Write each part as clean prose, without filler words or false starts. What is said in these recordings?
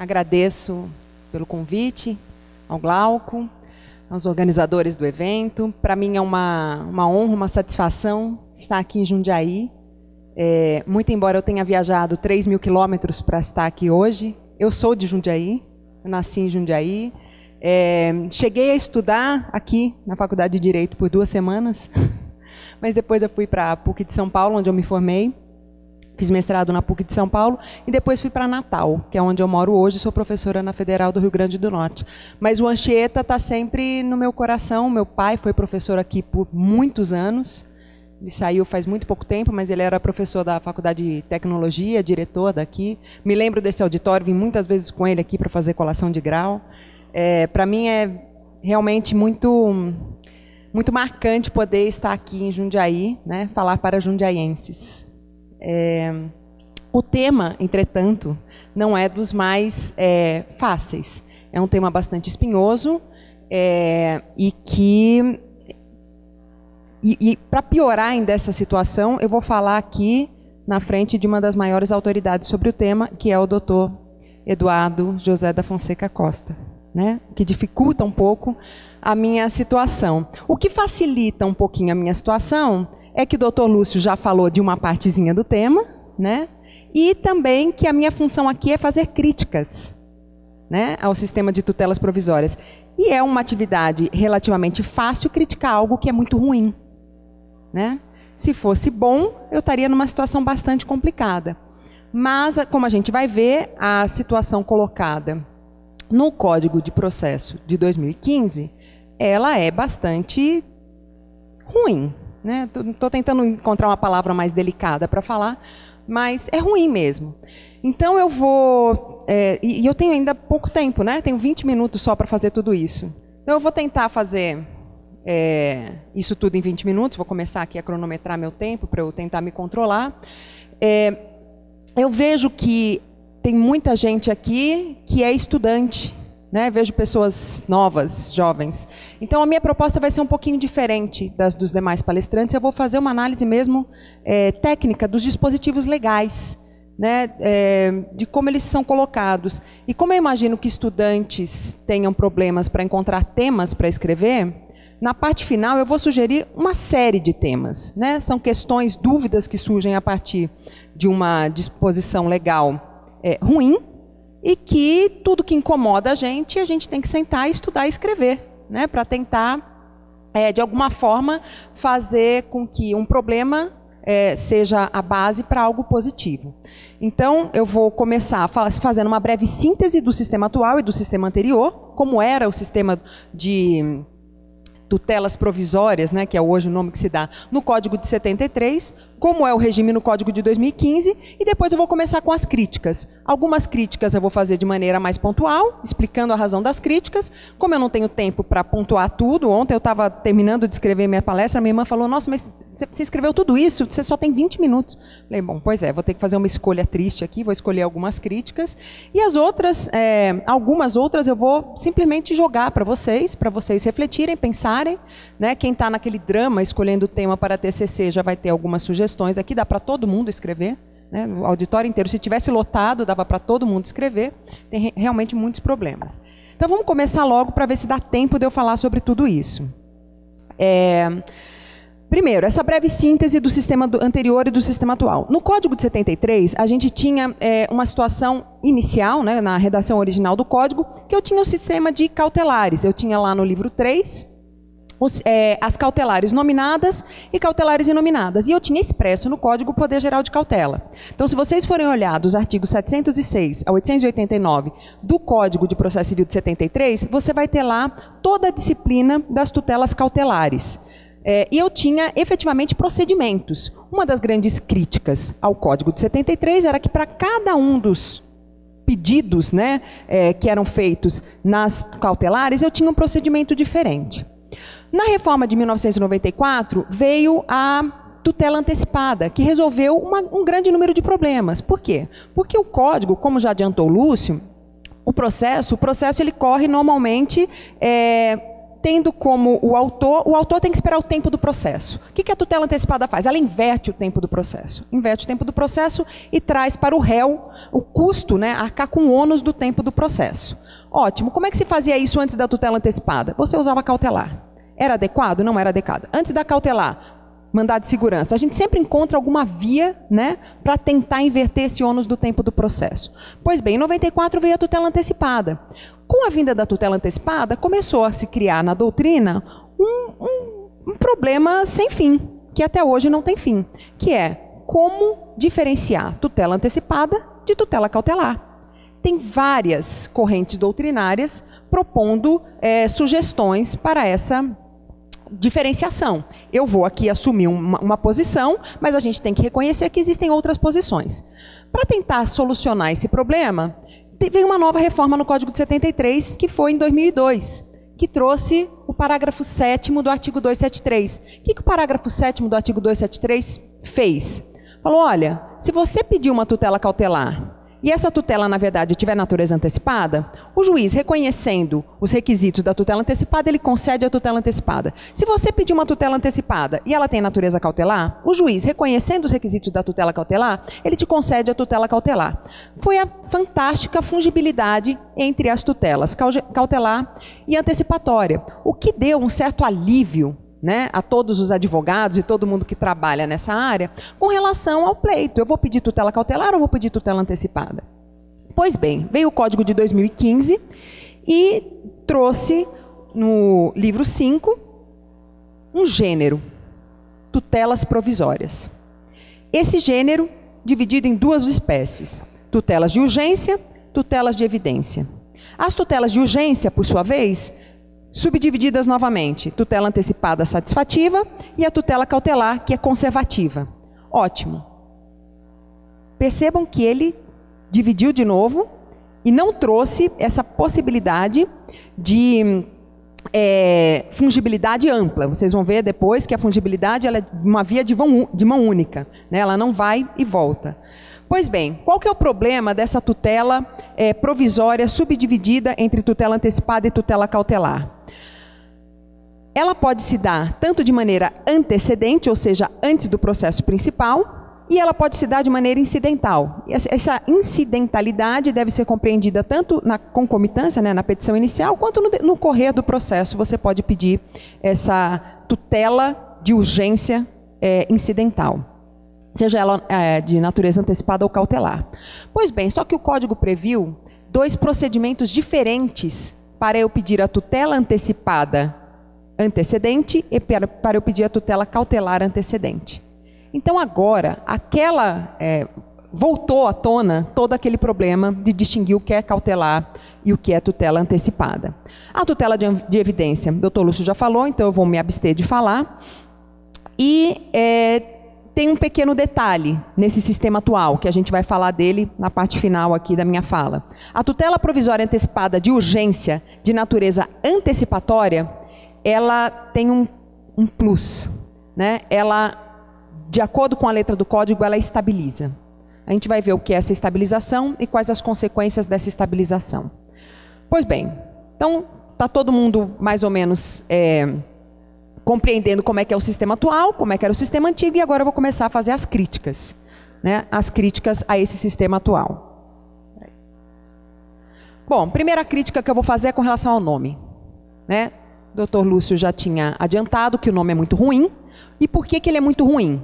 Agradeço pelo convite ao Glauco, aos organizadores do evento. Para mim é uma honra, uma satisfação estar aqui em Jundiaí. Muito embora eu tenha viajado 3.000 quilômetros para estar aqui hoje, eu sou de Jundiaí, eu nasci em Jundiaí. Cheguei a estudar aqui na Faculdade de Direito por 2 semanas, mas depois eu fui para a PUC de São Paulo, onde eu me formei. Fiz mestrado na PUC de São Paulo e depois fui para Natal, que é onde eu moro hoje, sou professora na Federal do Rio Grande do Norte. Mas o Anchieta está sempre no meu coração. Meu pai foi professor aqui por muitos anos. Ele saiu faz muito pouco tempo, mas ele era professor da Faculdade de Tecnologia, diretor daqui. Me lembro desse auditório, vim muitas vezes com ele aqui para fazer colação de grau. Para mim é realmente muito marcante poder estar aqui em Jundiaí, né, falar para jundiaienses. O tema, entretanto, não é dos mais fáceis. É um tema bastante espinhoso e para piorar ainda essa situação, eu vou falar aqui na frente de uma das maiores autoridades sobre o tema, que é o Dr. Eduardo José da Fonseca Costa, né? Que dificulta um pouco a minha situação. O que facilita um pouquinho a minha situação é que o Dr. Lúcio já falou de uma partezinha do tema, né? E também que a minha função aqui é fazer críticas, né, ao sistema de tutelas provisórias. E é uma atividade relativamente fácil criticar algo que é muito ruim, né? Se fosse bom, eu estaria numa situação bastante complicada. Mas, como a gente vai ver, a situação colocada no Código de Processo de 2015, ela é bastante ruim, né? Estou tentando encontrar uma palavra mais delicada para falar, mas é ruim mesmo. Então eu vou... e eu tenho ainda pouco tempo, né? Tenho 20 minutos só para fazer tudo isso. Então eu vou tentar fazer isso tudo em 20 minutos, vou começar aqui a cronometrar meu tempo para eu tentar me controlar. Eu vejo que tem muita gente aqui que é estudante, né? Vejo pessoas novas, jovens. Então, a minha proposta vai ser um pouquinho diferente dos demais palestrantes. Eu vou fazer uma análise mesmo técnica dos dispositivos legais, né? De como eles são colocados. E como eu imagino que estudantes tenham problemas para encontrar temas para escrever, na parte final eu vou sugerir uma série de temas, né? São questões, dúvidas que surgem a partir de uma disposição legal ruim, e que tudo que incomoda a gente tem que sentar, estudar e escrever, né, para tentar, de alguma forma, fazer com que um problema seja a base para algo positivo. Então, eu vou começar fazendo uma breve síntese do sistema atual e do sistema anterior, como era o sistema de tutelas provisórias, né, que é hoje o nome que se dá no Código de 73, como é o regime no Código de 2015, e depois eu vou começar com as críticas. Algumas críticas eu vou fazer de maneira mais pontual, explicando a razão das críticas. Como eu não tenho tempo para pontuar tudo, ontem eu estava terminando de escrever minha palestra, minha irmã falou, nossa, mas você escreveu tudo isso, você só tem 20 minutos. Falei, bom, pois vou ter que fazer uma escolha triste aqui, vou escolher algumas críticas, e as outras, algumas outras eu vou simplesmente jogar para vocês refletirem, pensarem, né? Quem está naquele drama escolhendo o tema para a TCC já vai ter algumas sugestões aqui, dá para todo mundo escrever, né? O auditório inteiro, se tivesse lotado, dava para todo mundo escrever, tem realmente muitos problemas. Então vamos começar logo para ver se dá tempo de eu falar sobre tudo isso. Primeiro, essa breve síntese do sistema anterior e do sistema atual. No Código de 73, a gente tinha uma situação inicial, né, na redação original do Código, que eu tinha o sistema de cautelares. Eu tinha lá no livro 3, as cautelares nominadas e cautelares inominadas. E eu tinha expresso no Código o poder geral de cautela. Então, se vocês forem olhar dos artigos 706 a 889 do Código de Processo Civil de 73, você vai ter lá toda a disciplina das tutelas cautelares. E eu tinha, efetivamente, procedimentos. Uma das grandes críticas ao Código de 73 era que, para cada um dos pedidos, né, que eram feitos nas cautelares, eu tinha um procedimento diferente. Na reforma de 1994, veio a tutela antecipada, que resolveu um grande número de problemas. Por quê? Porque o Código, como já adiantou o Lúcio, o processo ele corre normalmente tendo como o autor tem que esperar o tempo do processo. O que a tutela antecipada faz? Ela inverte o tempo do processo. Inverte o tempo do processo e traz para o réu o custo, né, arcar com o ônus do tempo do processo. Ótimo. Como é que se fazia isso antes da tutela antecipada? Você usava cautelar. Era adequado? Não era adequado. Antes da cautelar, mandado de segurança, a gente sempre encontra alguma via, né, para tentar inverter esse ônus do tempo do processo. Pois bem, em 94 veio a tutela antecipada. Com a vinda da tutela antecipada, começou a se criar na doutrina um problema sem fim, que até hoje não tem fim, que é como diferenciar tutela antecipada de tutela cautelar. Tem várias correntes doutrinárias propondo sugestões para essa diferenciação. Eu vou aqui assumir uma posição, mas a gente tem que reconhecer que existem outras posições. Para tentar solucionar esse problema, veio uma nova reforma no Código de 73, que foi em 2002, que trouxe o parágrafo 7º do artigo 273. O que o parágrafo 7º do artigo 273 fez? Falou, olha, se você pedir uma tutela cautelar e essa tutela, na verdade, tiver natureza antecipada, o juiz, reconhecendo os requisitos da tutela antecipada, ele concede a tutela antecipada. Se você pedir uma tutela antecipada e ela tem natureza cautelar, o juiz, reconhecendo os requisitos da tutela cautelar, ele te concede a tutela cautelar. Foi a fantástica fungibilidade entre as tutelas cautelar e antecipatória, o que deu um certo alívio, né, a todos os advogados e todo mundo que trabalha nessa área, com relação ao pleito. Eu vou pedir tutela cautelar ou vou pedir tutela antecipada? Pois bem, veio o Código de 2015 e trouxe no livro 5 um gênero, tutelas provisórias. Esse gênero dividido em duas espécies, tutelas de urgência, tutelas de evidência. As tutelas de urgência, por sua vez, subdivididas novamente, tutela antecipada satisfativa e a tutela cautelar, que é conservativa. Ótimo. Percebam que ele dividiu de novo e não trouxe essa possibilidade de fungibilidade ampla. Vocês vão ver depois que a fungibilidade ela é uma via de mão única, né? Ela não vai e volta. Pois bem, qual que é o problema dessa tutela provisória subdividida entre tutela antecipada e tutela cautelar? Ela pode se dar tanto de maneira antecedente, ou seja, antes do processo principal, e ela pode se dar de maneira incidental. Essa incidentalidade deve ser compreendida tanto na concomitância, né, na petição inicial, quanto no correr do processo. Você pode pedir essa tutela de urgência incidental, seja ela de natureza antecipada ou cautelar. Pois bem, só que o Código previu dois procedimentos diferentes para eu pedir a tutela antecipada antecedente e para eu pedir a tutela cautelar antecedente. Então agora, voltou à tona todo aquele problema de distinguir o que é cautelar e o que é tutela antecipada. A tutela de evidência, o doutor Lúcio já falou, então eu vou me abster de falar. E tem um pequeno detalhe nesse sistema atual, que a gente vai falar dele na parte final aqui da minha fala. A tutela provisória antecipada de urgência de natureza antecipatória, ela tem um plus, né? Ela, de acordo com a letra do código, ela estabiliza. A gente vai ver o que é essa estabilização e quais as consequências dessa estabilização. Pois bem, então está todo mundo mais ou menos compreendendo como é que é o sistema atual, como é que era o sistema antigo, e agora eu vou começar a fazer as críticas, né? As críticas a esse sistema atual. Bom, primeira crítica que eu vou fazer é com relação ao nome, né? O Dr. Lúcio já tinha adiantado que o nome é muito ruim. E por que ele é muito ruim?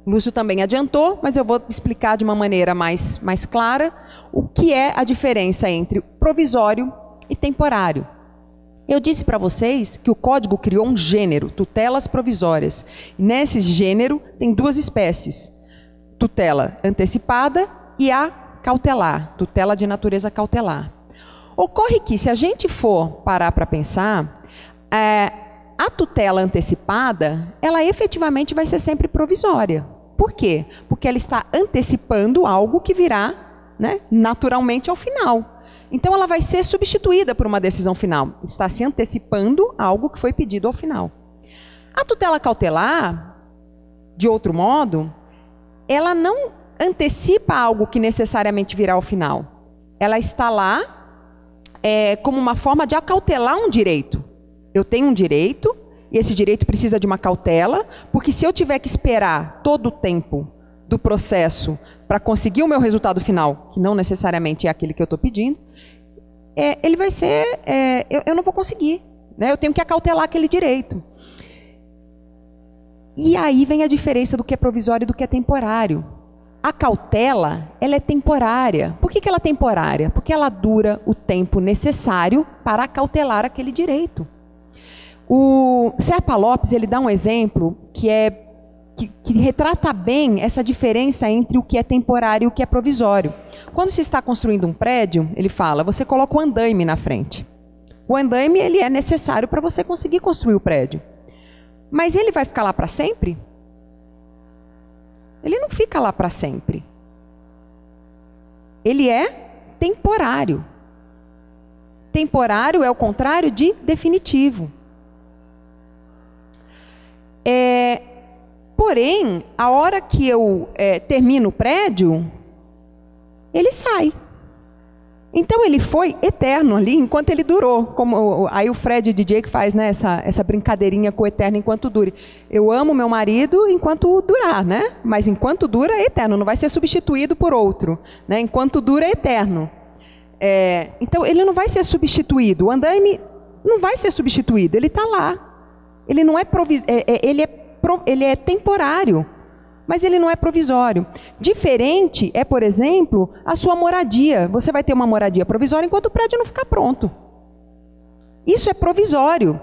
O Lúcio também adiantou, mas eu vou explicar de uma maneira mais clara o que é a diferença entre provisório e temporário. Eu disse para vocês que o Código criou um gênero, tutelas provisórias. E nesse gênero tem duas espécies, tutela antecipada e a cautelar, tutela de natureza cautelar. Ocorre que, se a gente for parar para pensar, a tutela antecipada, ela efetivamente vai ser sempre provisória. Por quê? Porque ela está antecipando algo que virá, né, naturalmente ao final. Então ela vai ser substituída por uma decisão final. Está se antecipando algo que foi pedido ao final. A tutela cautelar, de outro modo, ela não antecipa algo que necessariamente virá ao final. Ela está lá como uma forma de acautelar um direito. Eu tenho um direito, e esse direito precisa de uma cautela, porque se eu tiver que esperar todo o tempo do processo para conseguir o meu resultado final, que não necessariamente é aquele que eu estou pedindo, ele vai ser... eu não vou conseguir, né? Eu tenho que acautelar aquele direito. E aí vem a diferença do que é provisório e do que é temporário. A cautela, ela é temporária. Por que ela é temporária? Porque ela dura o tempo necessário para acautelar aquele direito. O Serpa Lopes, ele dá um exemplo que retrata bem essa diferença entre o que é temporário e o que é provisório. Quando se está construindo um prédio, ele fala, você coloca o andaime na frente. O andaime, ele é necessário para você conseguir construir o prédio. Mas ele vai ficar lá para sempre? Ele não fica lá para sempre. Ele é temporário. Temporário é o contrário de definitivo. Porém, a hora que eu termino o prédio, ele sai. Então ele foi eterno ali enquanto ele durou. Como aí o Fred DJ que faz, né, essa brincadeirinha com o eterno enquanto dure. Eu amo meu marido enquanto durar, né? Mas enquanto dura é eterno, não vai ser substituído por outro, né? Enquanto dura é eterno. Então ele não vai ser substituído. O andaime não vai ser substituído. Ele está lá. Ele não é ele é temporário, mas ele não é provisório. Diferente é, por exemplo, a sua moradia. Você vai ter uma moradia provisória enquanto o prédio não ficar pronto. Isso é provisório.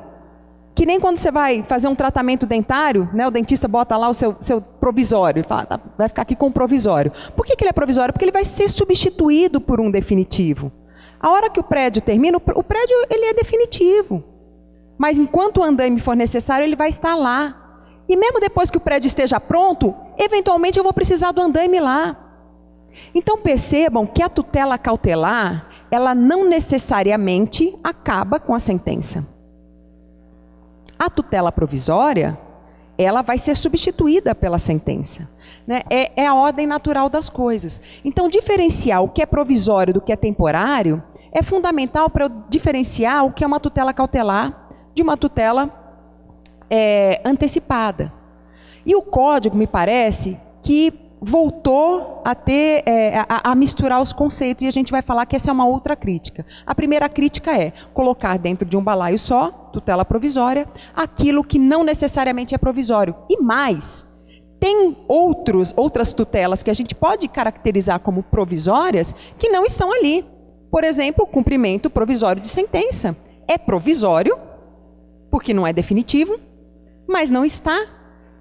Que nem quando você vai fazer um tratamento dentário, né, o dentista bota lá o seu provisório. Ele fala, vai ficar aqui com o provisório. Por que ele é provisório? Porque ele vai ser substituído por um definitivo. A hora que o prédio termina, o prédio ele é definitivo. Mas enquanto o andaime for necessário, ele vai estar lá. E mesmo depois que o prédio esteja pronto, eventualmente eu vou precisar do andaime lá. Então percebam que a tutela cautelar, ela não necessariamente acaba com a sentença. A tutela provisória, ela vai ser substituída pela sentença, né? É a ordem natural das coisas. Então diferenciar o que é provisório do que é temporário é fundamental para eu diferenciar o que é uma tutela cautelar de uma tutela antecipada. E o código, me parece, que voltou a ter, a misturar os conceitos, e a gente vai falar que essa é uma outra crítica. A primeira crítica é colocar dentro de um balaio só, tutela provisória, aquilo que não necessariamente é provisório. E mais, tem outras tutelas que a gente pode caracterizar como provisórias que não estão ali. Por exemplo, o cumprimento provisório de sentença. É provisório, porque não é definitivo, mas não está,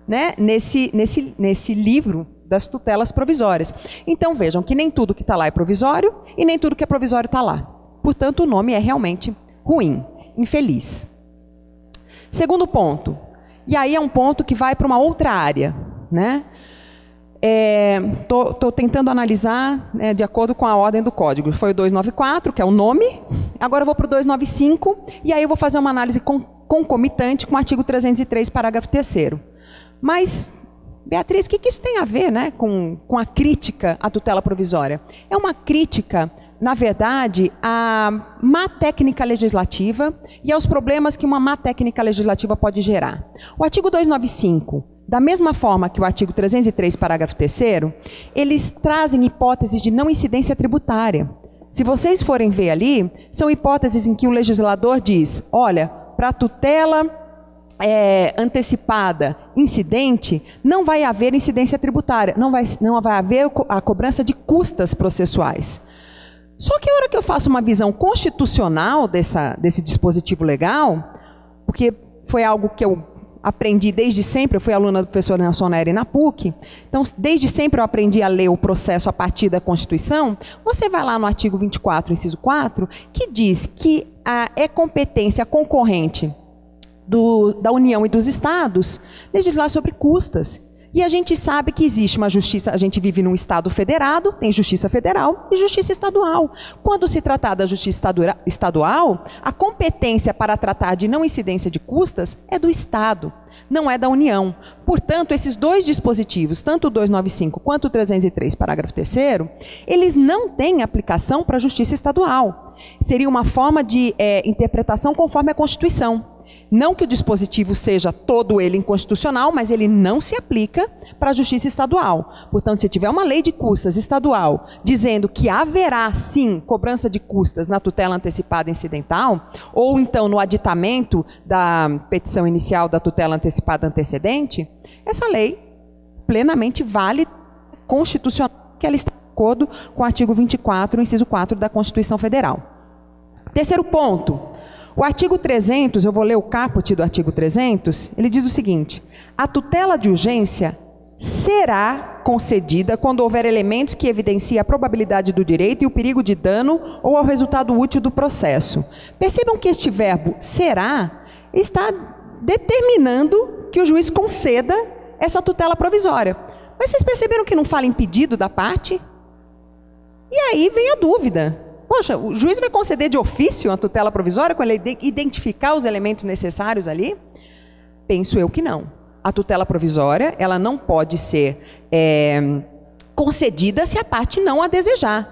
né, nesse livro das tutelas provisórias. Então vejam que nem tudo que está lá é provisório e nem tudo que é provisório está lá. Portanto, o nome é realmente ruim, infeliz. Segundo ponto, e aí é um ponto que vai para uma outra área, né? Tô tentando analisar, né, de acordo com a ordem do código. Foi o 294, que é o nome. Agora eu vou para o 295, e aí eu vou fazer uma análise concomitante com o artigo 303, parágrafo 3º. Mas, Beatriz, o que isso tem a ver, né, com a crítica à tutela provisória? É uma crítica, na verdade, à má técnica legislativa e aos problemas que uma má técnica legislativa pode gerar. O artigo 295, da mesma forma que o artigo 303, parágrafo 3º, eles trazem hipóteses de não incidência tributária. Se vocês forem ver ali, são hipóteses em que o legislador diz, olha, para a tutela antecipada incidente, não vai haver incidência tributária, não vai haver a cobrança de custas processuais. Só que a hora que eu faço uma visão constitucional desse dispositivo legal, porque foi algo que eu aprendi desde sempre, eu fui aluna do professor Nelson Neri na PUC, então desde sempre eu aprendi a ler o processo a partir da Constituição. Você vai lá no artigo 24, inciso 4, que diz que é competência concorrente da União e dos Estados legislar sobre custas. E a gente sabe que existe uma justiça, a gente vive num Estado federado, tem justiça federal e justiça estadual. Quando se tratar da justiça estadual, a competência para tratar de não incidência de custas é do Estado, não é da União. Portanto, esses dois dispositivos, tanto o 295 quanto o 303, parágrafo 3º, eles não têm aplicação para a justiça estadual. Seria uma forma de interpretação conforme a Constituição. Não que o dispositivo seja todo ele inconstitucional, mas ele não se aplica para a justiça estadual. Portanto, se tiver uma lei de custas estadual dizendo que haverá, sim, cobrança de custas na tutela antecipada incidental, ou então no aditamento da petição inicial da tutela antecipada antecedente, essa lei plenamente vale constitucional, que ela está de acordo com o artigo 24, inciso 4 da Constituição Federal. Terceiro ponto. O artigo 300, eu vou ler o caput do artigo 300, ele diz o seguinte: a tutela de urgência será concedida quando houver elementos que evidenciem a probabilidade do direito e o perigo de dano ou ao resultado útil do processo. Percebam que este verbo será está determinando que o juiz conceda essa tutela provisória. Mas vocês perceberam que não fala em pedido da parte? E aí vem a dúvida. Poxa, o juiz vai conceder de ofício a tutela provisória quando ele identificar os elementos necessários ali? Penso eu que não. A tutela provisória, ela não pode ser concedida se a parte não a desejar.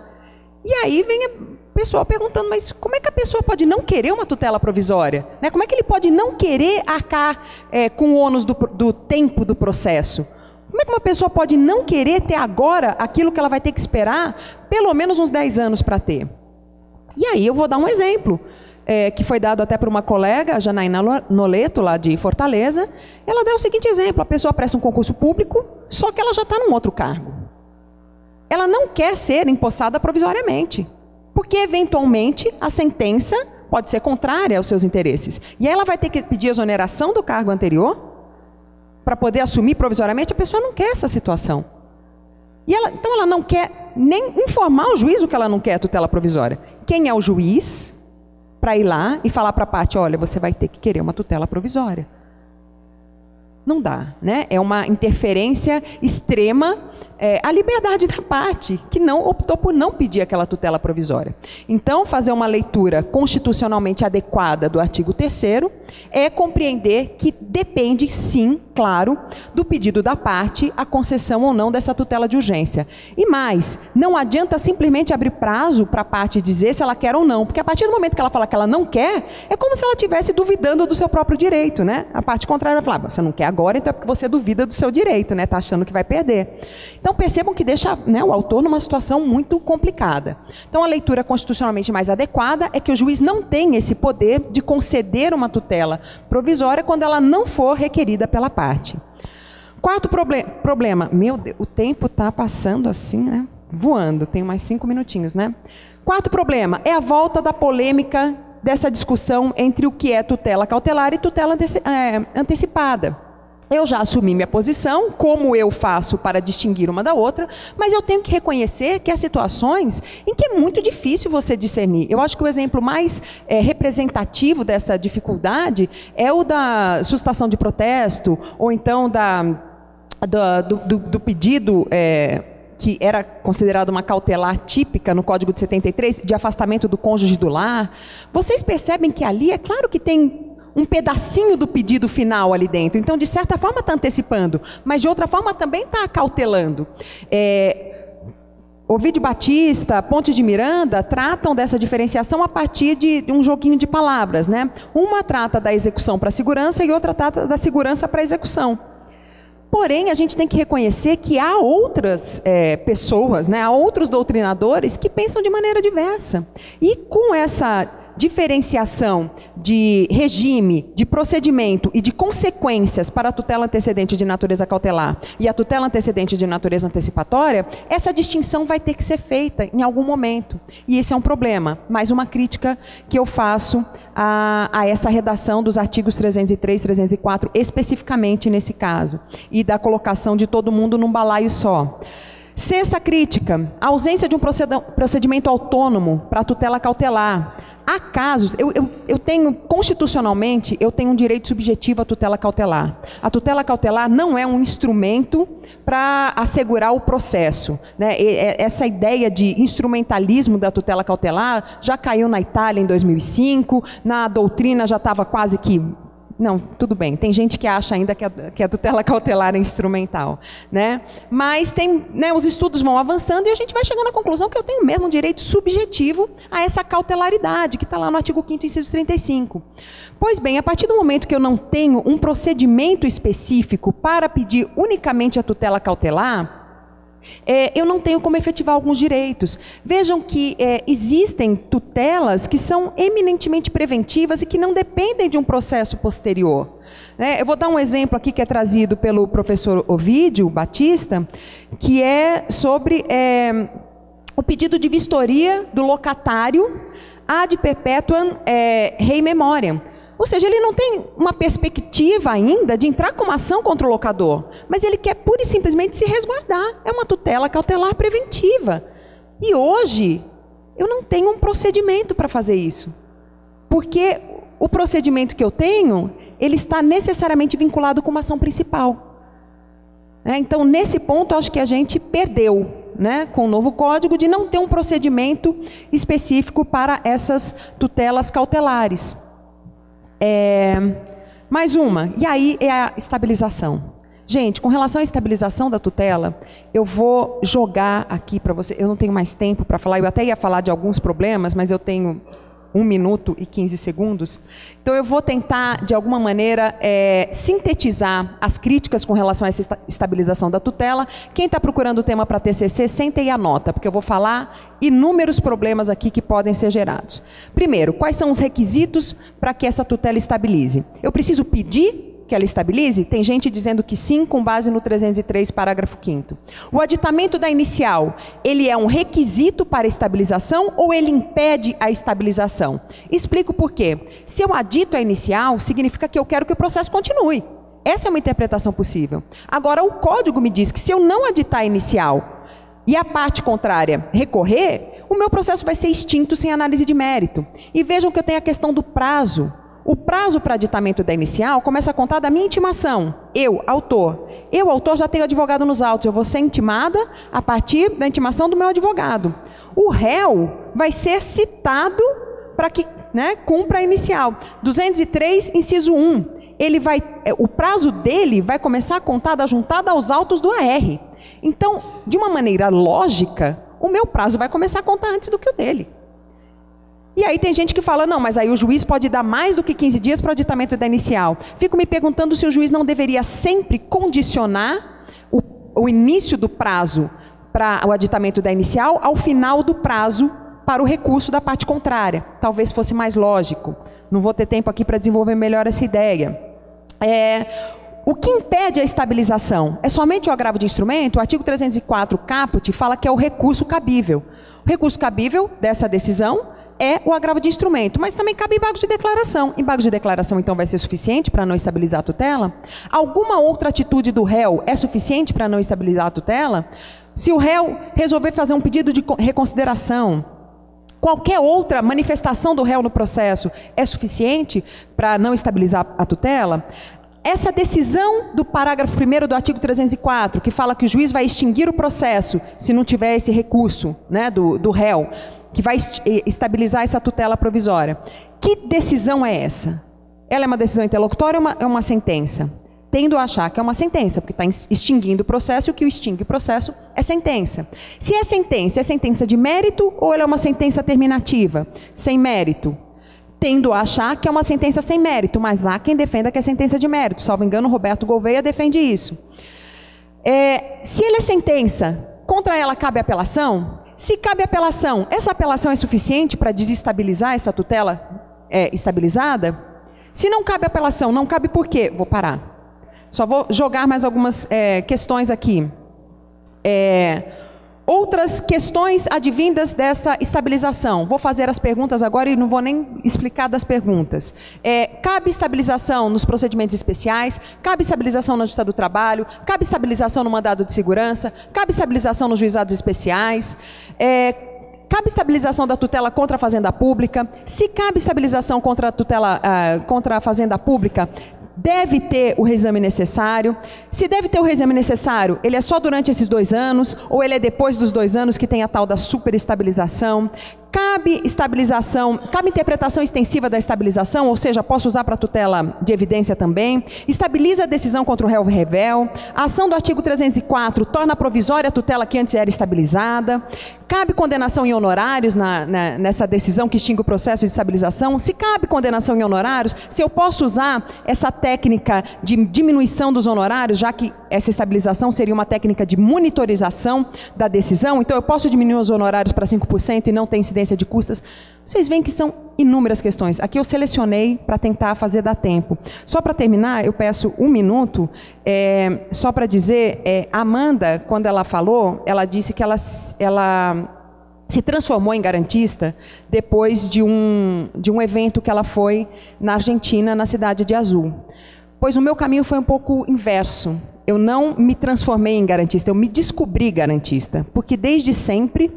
E aí vem a pessoa perguntando, mas como é que a pessoa pode não querer uma tutela provisória? Né? Como é que ele pode não querer arcar com o ônus do tempo do processo? Como é que uma pessoa pode não querer ter agora aquilo que ela vai ter que esperar pelo menos uns 10 anos para ter? E aí eu vou dar um exemplo, que foi dado até por uma colega, a Janaína Noleto, lá de Fortaleza. Ela deu o seguinte exemplo: a pessoa presta um concurso público, só que ela já está num outro cargo. Ela não quer ser empossada provisoriamente, porque eventualmente a sentença pode ser contrária aos seus interesses. E aí ela vai ter que pedir exoneração do cargo anterior para poder assumir provisoriamente. A pessoa não quer essa situação. Então ela não quer nem informar o juiz o que ela não quer, a tutela provisória. Quem é o juiz para ir lá e falar para a parte: olha, você vai ter que querer uma tutela provisória? Não dá, né? É uma interferência extrema à liberdade da parte, que não optou por não pedir aquela tutela provisória. Então, fazer uma leitura constitucionalmente adequada do artigo 3º é compreender que depende, sim, claro, do pedido da parte a concessão ou não dessa tutela de urgência. E mais, não adianta simplesmente abrir prazo para a parte dizer se ela quer ou não, porque a partir do momento que ela fala que ela não quer, é como se ela estivesse duvidando do seu próprio direito, né? A parte contrária vai falar: você não quer agora, então é porque você duvida do seu direito, né? Está achando que vai perder. Então, percebam que deixa, né, o autor numa situação muito complicada. Então, a leitura constitucionalmente mais adequada é que o juiz não tem esse poder de conceder uma tutela provisória quando ela não for requerida pela parte. Quarto problema. Meu Deus, o tempo está passando assim, né? Voando. Tenho mais 5 minutinhos, né? Quarto problema é a volta da polêmica dessa discussão entre o que é tutela cautelar e tutela antecipada. Eu já assumi minha posição, como eu faço para distinguir uma da outra, mas eu tenho que reconhecer que há situações em que é muito difícil você discernir. Eu acho que o exemplo mais representativo dessa dificuldade é o da suscitação de protesto, ou então do pedido que era considerado uma cautelar típica no Código de 73, de afastamento do cônjuge do lar. Vocês percebem que ali, é claro que tem um pedacinho do pedido final ali dentro. Então, de certa forma, está antecipando, mas de outra forma também está cautelando. Ovidio Batista, Pontes de Miranda tratam dessa diferenciação a partir de um joguinho de palavras, né? Uma trata da execução para a segurança e outra trata da segurança para a execução. Porém, a gente tem que reconhecer que há outras pessoas, né? Há outros doutrinadores que pensam de maneira diversa. E com essa diferenciação de regime, de procedimento e de consequências para a tutela antecedente de natureza cautelar e a tutela antecedente de natureza antecipatória, essa distinção vai ter que ser feita em algum momento. E esse é um problema. Mais uma crítica que eu faço a essa redação dos artigos 303 e 304, especificamente nesse caso, e da colocação de todo mundo num balaio só. Sexta crítica: a ausência de um procedimento autônomo para a tutela cautelar. Há casos, eu tenho, constitucionalmente, eu tenho um direito subjetivo à tutela cautelar. A tutela cautelar não é um instrumento para assegurar o processo, né? Essa ideia de instrumentalismo da tutela cautelar já caiu na Itália em 2005, na doutrina já estava quase que Não, tudo bem. Tem gente que acha ainda que a tutela cautelar é instrumental, né? Mas tem, né, os estudos vão avançando e a gente vai chegando à conclusão que eu tenho mesmo um direito subjetivo a essa cautelaridade, que está lá no artigo 5º, inciso 35. Pois bem, a partir do momento que eu não tenho um procedimento específico para pedir unicamente a tutela cautelar, eu não tenho como efetivar alguns direitos. Vejam que existem tutelas que são eminentemente preventivas e que não dependem de um processo posterior. Eu vou dar um exemplo aqui que é trazido pelo professor Ovídio Batista, que é sobre o pedido de vistoria do locatário ad perpetuam rei memoriam. Ou seja, ele não tem uma perspectiva ainda de entrar com uma ação contra o locador, mas ele quer pura e simplesmente se resguardar. É uma tutela cautelar preventiva. E hoje, eu não tenho um procedimento para fazer isso. Porque o procedimento que eu tenho, ele está necessariamente vinculado com uma ação principal. Então, nesse ponto, acho que a gente perdeu, né, com o novo código, de não ter um procedimento específico para essas tutelas cautelares. Mais uma, e aí é a estabilização. Gente, com relação à estabilização da tutela, eu vou jogar aqui para você, eu não tenho mais tempo para falar, eu até ia falar de alguns problemas, mas eu tenho 1 minuto e 15 segundos, então eu vou tentar, de alguma maneira, sintetizar as críticas com relação a essa estabilização da tutela. Quem está procurando o tema para TCC, senta e anota, porque eu vou falar inúmeros problemas aqui que podem ser gerados. Primeiro, quais são os requisitos para que essa tutela estabilize? Eu preciso pedir que ela estabilize? Tem gente dizendo que sim, com base no 303, parágrafo 5º. O aditamento da inicial, ele é um requisito para a estabilização ou ele impede a estabilização? Explico por quê. Se eu adito a inicial, significa que eu quero que o processo continue. Essa é uma interpretação possível. Agora, o código me diz que se eu não aditar a inicial e a parte contrária recorrer, o meu processo vai ser extinto sem análise de mérito. E vejam que eu tenho a questão do prazo. O prazo para aditamento da inicial começa a contar da minha intimação. Eu, autor, já tenho advogado nos autos. Eu vou ser intimada a partir da intimação do meu advogado. O réu vai ser citado para que, né, cumpra a inicial. 203, inciso 1. O prazo dele vai começar a contar da juntada aos autos do AR. Então, de uma maneira lógica, o meu prazo vai começar a contar antes do que o dele. E aí tem gente que fala, não, mas aí o juiz pode dar mais do que 15 dias para o aditamento da inicial. Fico me perguntando se o juiz não deveria sempre condicionar o início do prazo para o aditamento da inicial ao final do prazo para o recurso da parte contrária. Talvez fosse mais lógico. Não vou ter tempo aqui para desenvolver melhor essa ideia. O que impede a estabilização? É somente o agravo de instrumento? O artigo 304, caput, fala que é o recurso cabível. O recurso cabível dessa decisão é o agravo de instrumento, mas também cabe embargo de declaração. Embargo de declaração, então, vai ser suficiente para não estabilizar a tutela? Alguma outra atitude do réu é suficiente para não estabilizar a tutela? Se o réu resolver fazer um pedido de reconsideração, qualquer outra manifestação do réu no processo é suficiente para não estabilizar a tutela? Essa decisão do parágrafo 1º do artigo 304, que fala que o juiz vai extinguir o processo se não tiver esse recurso, né, do réu, que vai estabilizar essa tutela provisória. Que decisão é essa? Ela é uma decisão interlocutória ou é uma sentença? Tendo a achar que é uma sentença, porque está extinguindo o processo, e o que o extingue o processo é sentença. Se é sentença de mérito ou ela é uma sentença terminativa? Sem mérito. Tendo a achar que é uma sentença sem mérito, mas há quem defenda que é sentença de mérito. Salvo engano, Roberto Gouveia defende isso. Se ele é sentença, contra ela cabe apelação? Se cabe apelação, essa apelação é suficiente para desestabilizar essa tutela estabilizada? Se não cabe apelação, não cabe por quê? Vou parar. Só vou jogar mais algumas questões aqui. Outras questões advindas dessa estabilização. Vou fazer as perguntas agora e não vou nem explicar das perguntas. Cabe estabilização nos procedimentos especiais? Cabe estabilização na Justiça do Trabalho? Cabe estabilização no mandado de segurança? Cabe estabilização nos juizados especiais? Cabe estabilização da tutela contra a Fazenda Pública? Se cabe estabilização contra a tutela contra a Fazenda Pública, deve ter o reexame necessário? Se deve ter o reexame necessário, ele é só durante esses 2 anos ou ele é depois dos 2 anos que tem a tal da superestabilização? Cabe estabilização, cabe interpretação extensiva da estabilização, ou seja, posso usar para tutela de evidência também. Estabiliza a decisão contra o réu revel. A ação do artigo 304 torna provisória a tutela que antes era estabilizada. Cabe condenação em honorários nessa decisão que extingue o processo de estabilização. Se cabe condenação em honorários, se eu posso usar essa técnica de diminuição dos honorários, já que essa estabilização seria uma técnica de monitorização da decisão, então eu posso diminuir os honorários para 5% e não ter incidência de custas. Vocês veem que são inúmeras questões. Aqui eu selecionei para tentar fazer dar tempo. Só para terminar, eu peço 1 minuto, só para dizer, a Amanda, quando ela falou, ela disse que ela se transformou em garantista depois de um evento que ela foi na Argentina, na cidade de Azul. Pois o meu caminho foi um pouco inverso. Eu não me transformei em garantista, eu me descobri garantista, porque desde sempre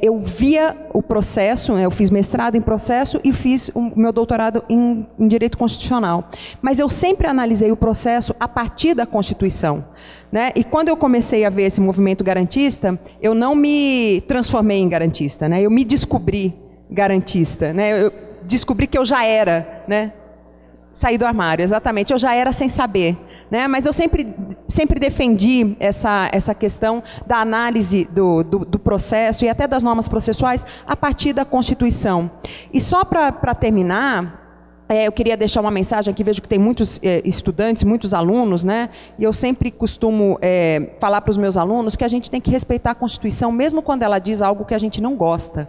eu via o processo, eu fiz mestrado em processo e fiz o meu doutorado em direito constitucional. Mas eu sempre analisei o processo a partir da Constituição, né? E quando eu comecei a ver esse movimento garantista, eu não me transformei em garantista, né? Eu me descobri garantista, né? Eu descobri que eu já era, né? Saí do armário, exatamente, eu já era sem saber. Né? Mas eu sempre defendi essa questão da análise do processo e até das normas processuais a partir da Constituição. E só para terminar, eu queria deixar uma mensagem aqui, vejo que tem muitos estudantes, muitos alunos, né? E eu sempre costumo falar para os meus alunos que a gente tem que respeitar a Constituição, mesmo quando ela diz algo que a gente não gosta.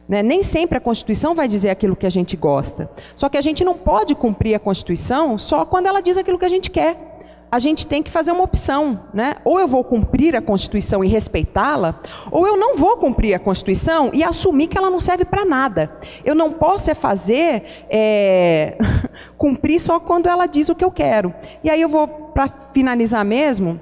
Né? Nem sempre a Constituição vai dizer aquilo que a gente gosta. Só que a gente não pode cumprir a Constituição só quando ela diz aquilo que a gente quer. A gente tem que fazer uma opção, né? Ou eu vou cumprir a Constituição e respeitá-la, ou eu não vou cumprir a Constituição e assumir que ela não serve para nada. Eu não posso fazer cumprir só quando ela diz o que eu quero. E aí eu vou, para finalizar mesmo,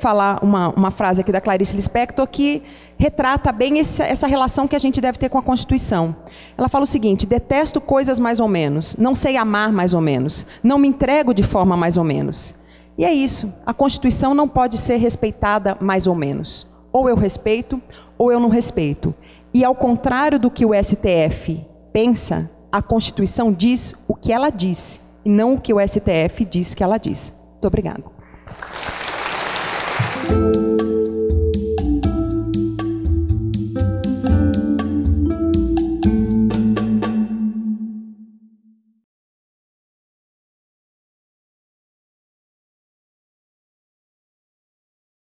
falar uma frase aqui da Clarice Lispector que retrata bem essa relação que a gente deve ter com a Constituição. Ela fala o seguinte: detesto coisas mais ou menos, não sei amar mais ou menos, não me entrego de forma mais ou menos. E é isso, a Constituição não pode ser respeitada mais ou menos. Ou eu respeito, ou eu não respeito. E ao contrário do que o STF pensa, a Constituição diz o que ela diz, e não o que o STF diz que ela diz. Muito obrigada.